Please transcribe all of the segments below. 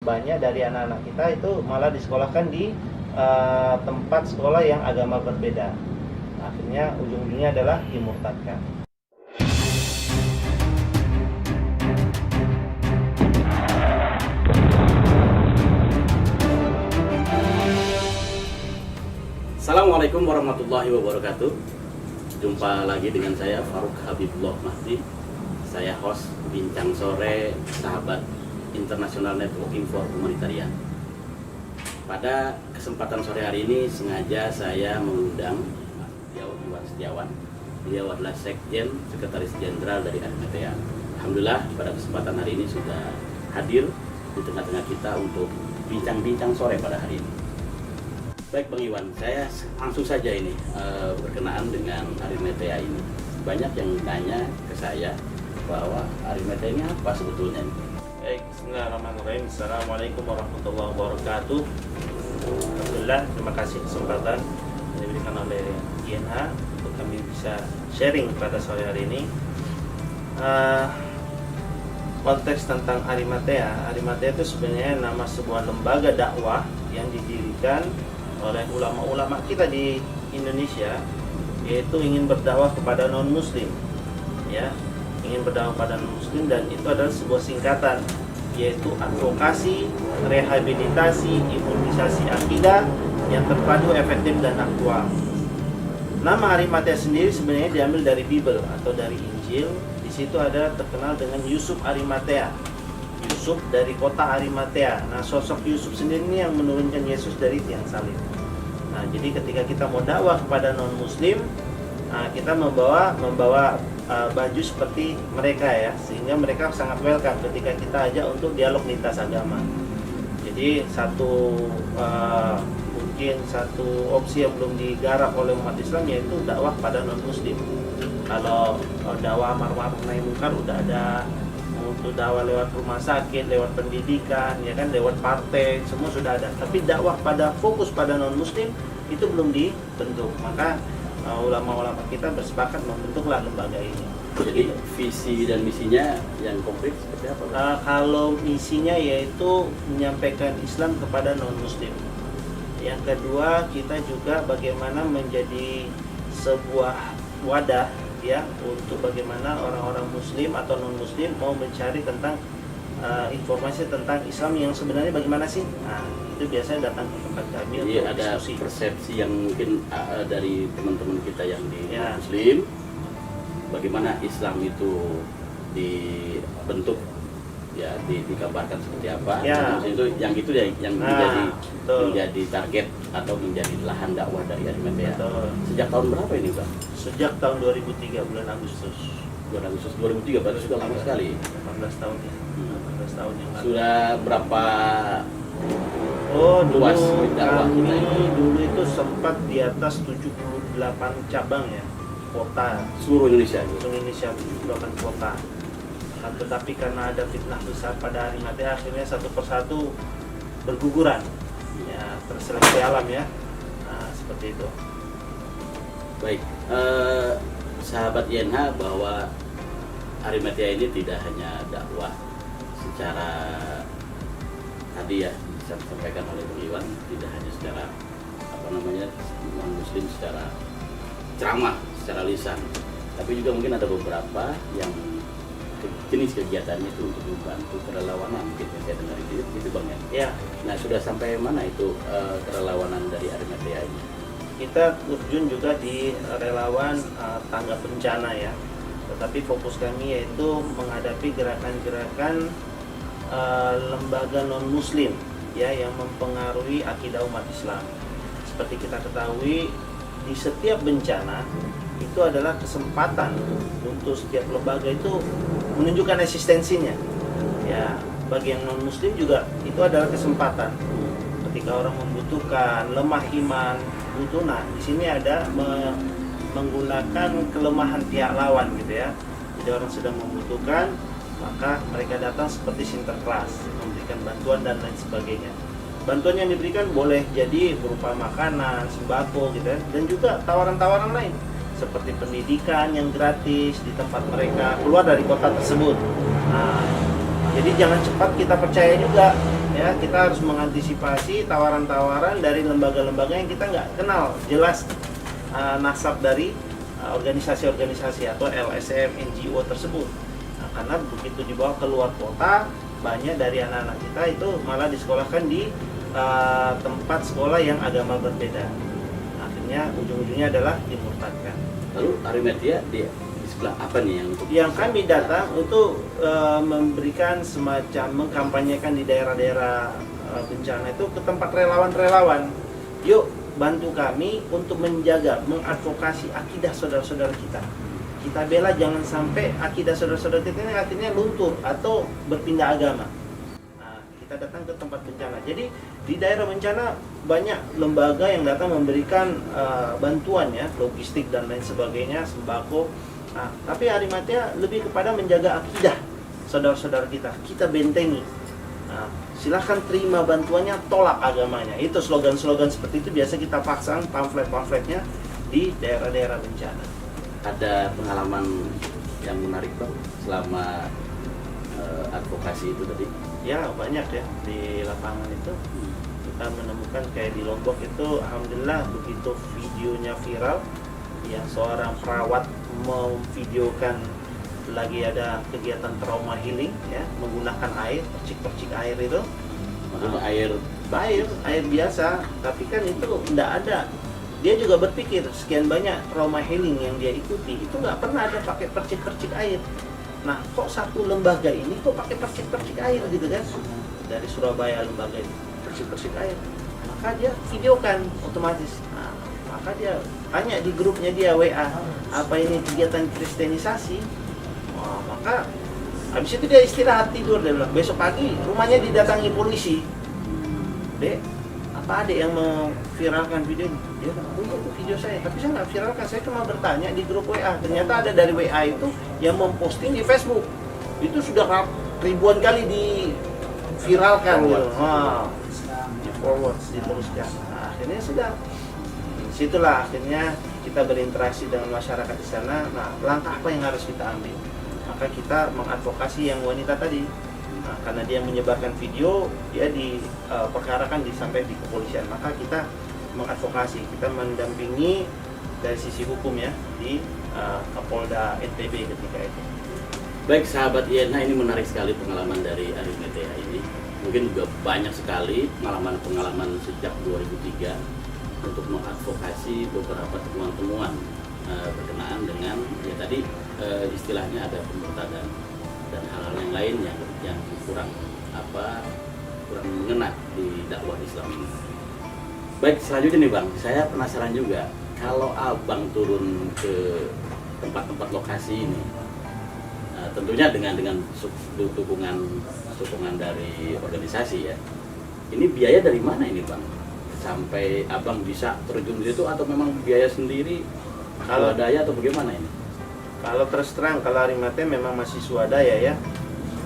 banyak dari anak-anak kita itu malah disekolahkan di tempat sekolah yang agama berbeda. Akhirnya ujung-ujungnya adalah dimurtadkan. Assalamualaikum warahmatullahi wabarakatuh. Jumpa lagi dengan saya Faruk Habibullah Mahdi. Saya host Bincang Sore Sahabat International Networking for Humanitarian. Pada kesempatan sore hari ini sengaja saya mengundang Mas Iwan Setiawan. Beliau adalah Sekjen, Sekretaris Jenderal dari Arimatea. Alhamdulillah pada kesempatan hari ini sudah hadir di tengah-tengah kita untuk bincang-bincang sore pada hari ini. Baik Bang Iwan, saya langsung saja ini berkenaan dengan Arimatea ini. Banyak yang tanya ke saya bahwa Arimatea ini apa sebetulnya? Baik, bismillahirrahmanirrahim. Assalamualaikum warahmatullahi wabarakatuh. Alhamdulillah, terima kasih kesempatan yang diberikan oleh INH untuk kami bisa sharing pada sore hari ini. Konteks tentang Arimatea. Arimatea itu sebenarnya nama sebuah lembaga dakwah yang didirikan oleh ulama-ulama kita di Indonesia, yaitu ingin berdakwah kepada non-muslim, ya, ingin berdakwah kepada non-muslim, dan itu adalah sebuah singkatan, yaitu advokasi, rehabilitasi, imunisasi akidah yang terpadu, efektif dan aktual. Nama Arimatea sendiri sebenarnya diambil dari Bible atau dari Injil. Di situ ada terkenal dengan Yusuf Arimatea. Yusuf dari kota Arimatea. Nah, sosok Yusuf sendiri ini yang menurunkan Yesus dari tiang salib. Nah, jadi ketika kita mau dakwah kepada non-muslim, kita membawa baju seperti mereka, ya, sehingga mereka sangat welcome ketika kita ajak untuk dialog lintas agama. Jadi mungkin satu opsi yang belum digarap oleh umat Islam, yaitu dakwah pada non-muslim. Kalau dakwah amar ma'ruf nahi munkar udah ada, untuk dakwah lewat rumah sakit, lewat pendidikan, ya kan, lewat partai, semua sudah ada. Tapi dakwah pada fokus pada non-muslim itu belum dibentuk. Maka ulama-ulama kita bersepakat membentuklah lembaga ini. Jadi visi dan misinya yang konkret seperti apa? Kalau misinya yaitu menyampaikan Islam kepada non-muslim. Yang kedua, kita juga bagaimana menjadi sebuah wadah, ya, untuk bagaimana orang-orang muslim atau non-muslim mau mencari tentang informasi tentang Islam yang sebenarnya bagaimana sih. Nah, itu biasanya datang ke tempat kami. Jadi untuk ada diskusi. persepsi yang mungkin dari teman-teman kita yang di muslim, bagaimana Islam itu dibentuk, ya, digambarkan seperti apa. Ya. Itu yang menjadi target atau menjadi lahan dakwah dari Arimatea. Sejak tahun berapa ini, Bang? Sejak tahun 2003 bulan Agustus. Bulan Agustus 2003, berarti sudah lama sekali. 18 tahun ya. 18 tahun yang lalu. Sudah berapa Dulu luas dakwah kita ini? kami dulu itu sempat di atas 78 cabang, ya, kota. Seluruh Indonesia. Seluruh Indonesia, 78 kota. Nah, tetapi karena ada fitnah besar pada Arimatea, akhirnya satu persatu berguguran, ya, terseleksi alam, ya. Nah, seperti itu. Baik, sahabat INH, bahwa Arimatea ini tidak hanya dakwah secara tadi, ya, disampaikan oleh Bang Iwan, tidak hanya secara non-muslim secara ceramah, secara lisan, tapi juga mungkin ada beberapa yang jenis kegiatannya itu untuk membantu kerelawanan, mungkin saya dengar itu Bang, ya. Ya, Nah, sudah sampai mana itu kerelawanan dari Arimatea ini? kita terjun juga di relawan tangga bencana, ya. Tetapi fokus kami yaitu menghadapi gerakan-gerakan lembaga non-muslim, ya, yang mempengaruhi akidah umat Islam. Seperti kita ketahui, di setiap bencana itu adalah kesempatan untuk setiap lembaga itu menunjukkan eksistensinya. Ya, bagi yang non-muslim juga itu adalah kesempatan. Ketika orang membutuhkan, lemah iman, butuh, nah di sini ada menggunakan kelemahan pihak lawan, gitu, ya. Jadi orang sedang membutuhkan, maka mereka datang seperti Sinterklas, memberikan bantuan dan lain sebagainya. Bantuan yang diberikan boleh jadi berupa makanan, sembako, gitu, ya, dan juga tawaran-tawaran lain seperti pendidikan yang gratis di tempat mereka keluar dari kota tersebut. Nah, jadi jangan cepat kita percaya juga, ya kita harus mengantisipasi tawaran-tawaran dari lembaga-lembaga yang kita nggak kenal jelas nasab dari organisasi-organisasi atau LSM, NGO tersebut. Nah, karena begitu dibawa keluar kota, banyak dari anak-anak kita itu malah disekolahkan di tempat sekolah yang agama berbeda. Akhirnya ujung-ujungnya adalah dimurtadkan. Lalu Arimatia di sebelah apa nih yang kami datang untuk memberikan semacam mengkampanyekan di daerah-daerah bencana itu ke tempat relawan-relawan. Yuk bantu kami untuk menjaga, mengadvokasi akidah saudara-saudara kita. Kita bela jangan sampai akidah saudara-saudara kita ini akhirnya luntur atau berpindah agama. Nah, kita datang ke tempat bencana. Jadi di daerah bencana banyak lembaga yang datang memberikan bantuan ya, logistik dan lain sebagainya, sembako. Nah, tapi Arimatia lebih kepada menjaga akidah saudara-saudara kita. Kita bentengi. Nah, silahkan terima bantuannya, tolak agamanya. Itu slogan-slogan seperti itu biasa kita pasang pamflet-pamfletnya di daerah-daerah bencana. Ada pengalaman yang menarik Bang selama advokasi itu tadi? Ya banyak ya di lapangan itu. Kita menemukan kayak di Lombok itu alhamdulillah begitu videonya viral yang seorang perawat memvideokan lagi ada kegiatan trauma healing ya, menggunakan air, percik-percik air itu. Maksudnya air biasa, tapi kan itu enggak ada. Dia juga berpikir sekian banyak trauma healing yang dia ikuti itu nggak pernah ada pakai percik-percik air. Nah, kok satu lembaga ini kok pakai percik-percik air gitu kan? Dari Surabaya lembaga ini percik-percik air. Maka dia videokan otomatis. Nah, maka dia tanya di grupnya dia WA, apa ini kegiatan kristenisasi? Wah, maka habis itu dia istirahat tidur, dia bilang besok pagi rumahnya didatangi polisi. Dek, apa adek yang mau viralkan video ini? Dia bilang, oh itu video saya, tapi saya nggak viralkan, saya cuma bertanya di grup WA. Ternyata ada dari WA itu yang memposting di Facebook. Itu sudah ribuan kali diviralkan gitu. Di forward, diteruskan. Nah, akhirnya sudah. Situlah akhirnya kita berinteraksi dengan masyarakat di sana. Nah, langkah apa yang harus kita ambil? Maka kita mengadvokasi yang wanita tadi. Nah, karena dia menyebarkan video, dia diperkarakan sampai di kepolisian. Maka kita mengadvokasi, kita mendampingi dari sisi hukum ya di Kapolda NTB ketika itu. Baik sahabat IENA, ini menarik sekali pengalaman dari Arimatia ini. Mungkin juga banyak sekali pengalaman sejak 2003 untuk mengadvokasi beberapa temuan-temuan berkenaan dengan ya tadi istilahnya ada pemurtadan dan hal-hal yang lain yang kurang mengena di dakwah Islam ini. Baik, selanjutnya nih Bang, saya penasaran juga kalau Abang turun ke tempat-tempat lokasi ini, tentunya dengan dukungan dari organisasi ya. Ini biaya dari mana ini Bang? Sampai Abang bisa terjun di situ atau memang biaya sendiri, swadaya atau bagaimana ini? Kalau terus terang, kalau Arimatia memang masih swadaya ya.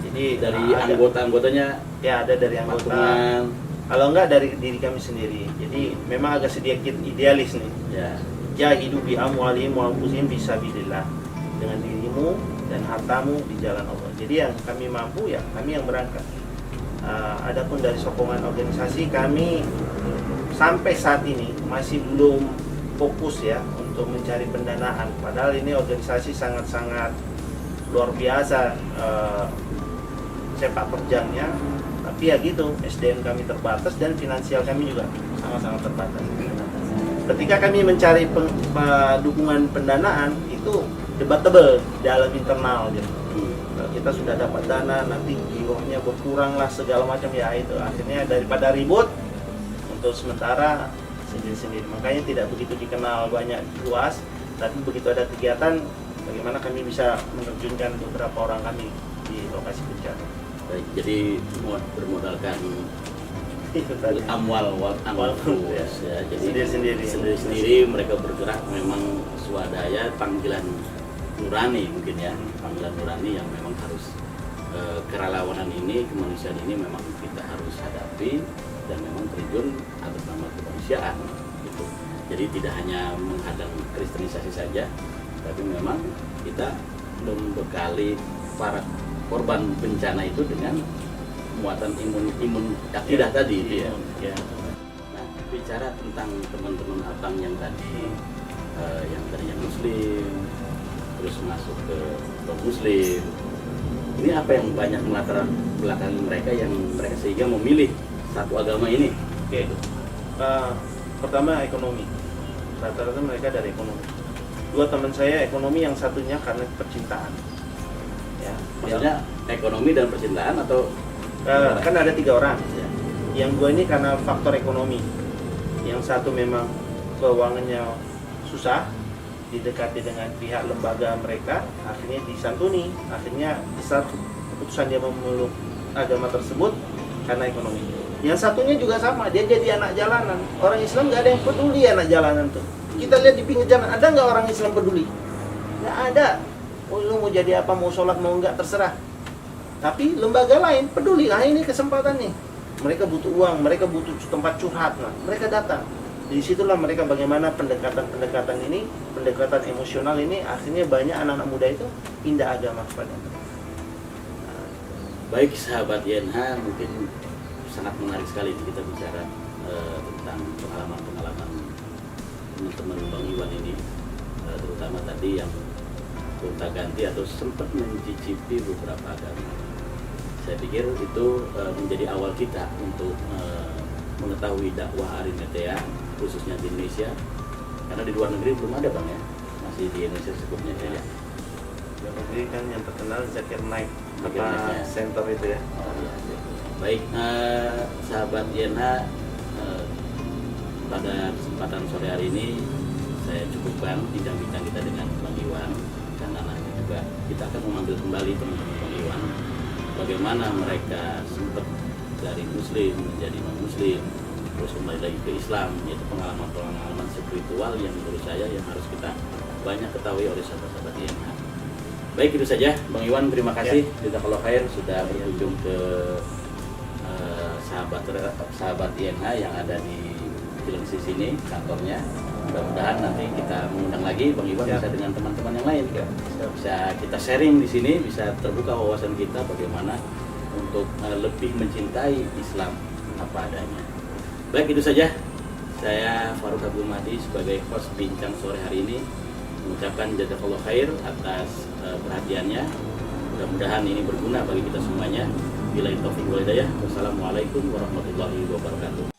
Jadi dari anggota-anggotanya ya ada dari anggota. Patungan. Kalau enggak dari diri kami sendiri. Jadi memang agak sedikit idealis nih. Ya. Jahidu bi amwalihim wa anfusihim fisabilillah. Dengan dirimu dan hartamu di jalan Allah. Jadi yang kami mampu ya kami yang berangkat. Adapun dari sokongan organisasi kami sampai saat ini masih belum fokus ya untuk mencari pendanaan. Padahal ini organisasi sangat-sangat luar biasa sepak terjangnya. Tapi ya gitu, SDM kami terbatas dan finansial kami juga sangat-sangat terbatas. Ketika kami mencari dukungan pendanaan itu debatable dalam internal gitu. Kalau kita sudah dapat dana, nanti girohnya berkurang lah segala macam ya itu. Akhirnya daripada ribut, untuk sementara sendiri-sendiri. Makanya tidak begitu dikenal banyak luas. Tapi begitu ada kegiatan, bagaimana kami bisa menerjunkan beberapa orang kami di lokasi bencana. Baik, jadi bermodalkan amwal ya. Jadi sendiri-sendiri mereka bergerak memang swadaya, panggilan nurani mungkin ya, panggilan nurani yang memang harus kerelawanan ini, kemanusiaan ini memang kita harus hadapi dan memang terjun atas nama kemanusiaan gitu. Jadi tidak hanya menghadang kristenisasi saja, tapi memang kita membekali para korban bencana itu dengan muatan imun akidah tadi itu ya. Ya. Nah, bicara tentang teman-teman abang yang tadi yang tadinya muslim terus masuk ke non muslim, ini apa yang banyak melatar belakangi mereka yang mereka sehingga memilih satu agama ini? Oke. Pertama ekonomi. Rata-rata mereka dari ekonomi. Dua teman saya ekonomi, yang satunya karena percintaan. Ya. Maksudnya ekonomi dan percintaan atau Kan ada 3 orang. ya. Yang dua ini karena faktor ekonomi. Yang satu memang keuangannya susah, didekati dengan pihak lembaga mereka, akhirnya disantuni. Akhirnya besar keputusan dia memeluk agama tersebut karena ekonomi. Yang satunya juga sama, dia jadi anak jalanan. Orang Islam nggak ada yang peduli anak jalanan tuh. Kita lihat di pinggir jalan, ada nggak orang Islam peduli? Nggak ada. Oh, lu mau jadi apa, mau sholat mau nggak, terserah. Tapi lembaga lain peduli. Nah, ini kesempatan nih. Mereka butuh uang, mereka butuh tempat curhat. Nah, mereka datang. Di situlah mereka bagaimana pendekatan ini, pendekatan emosional ini, akhirnya banyak anak-anak muda itu pindah agama kepada mereka. Baik sahabat YNH, mungkin sangat menarik sekali kita bicara tentang pengalaman-pengalaman teman-teman Bang Iwan ini, terutama tadi yang gonta-ganti atau sempat mencicipi beberapa agama. Saya pikir itu menjadi awal kita untuk mengetahui dakwah Arinetea khususnya di Indonesia, karena di luar negeri belum ada Bang ya, masih di Indonesia cukupnya saja. Yang negeri kan yang terkenal Zakir Naik, Zakir Naik, ya. center itu ya. Oh, iya. Baik, sahabat YNH, pada kesempatan sore hari ini saya cukupkan bincang-bincang kita dengan Bang Iwan, dan nanti juga kita akan mengambil kembali teman-teman Bang Iwan bagaimana mereka sempat dari muslim menjadi non muslim terus kembali lagi ke Islam, yaitu pengalaman-pengalaman spiritual yang menurut saya yang harus kita banyak ketahui oleh sahabat-sahabat YNH. Baik, itu saja Bang Iwan, terima kasih jazakallahu khair sudah berkunjung ke sahabat YNH yang ada di Cilengsi sini kantornya. Mudah-mudahan nanti kita mengundang lagi Bang Iwan bisa dengan teman-teman yang lain. Bisa kita sharing di sini, bisa terbuka wawasan kita bagaimana untuk lebih mencintai Islam apa adanya. Baik, itu saja. Saya Faruk Abdul Mahdi sebagai host bincang sore hari ini mengucapkan jazakallahu khair atas perhatiannya. Mudah-mudahan ini berguna bagi kita semuanya. Billahi taufiq wal hidayah. Wassalamualaikum warahmatullahi wabarakatuh.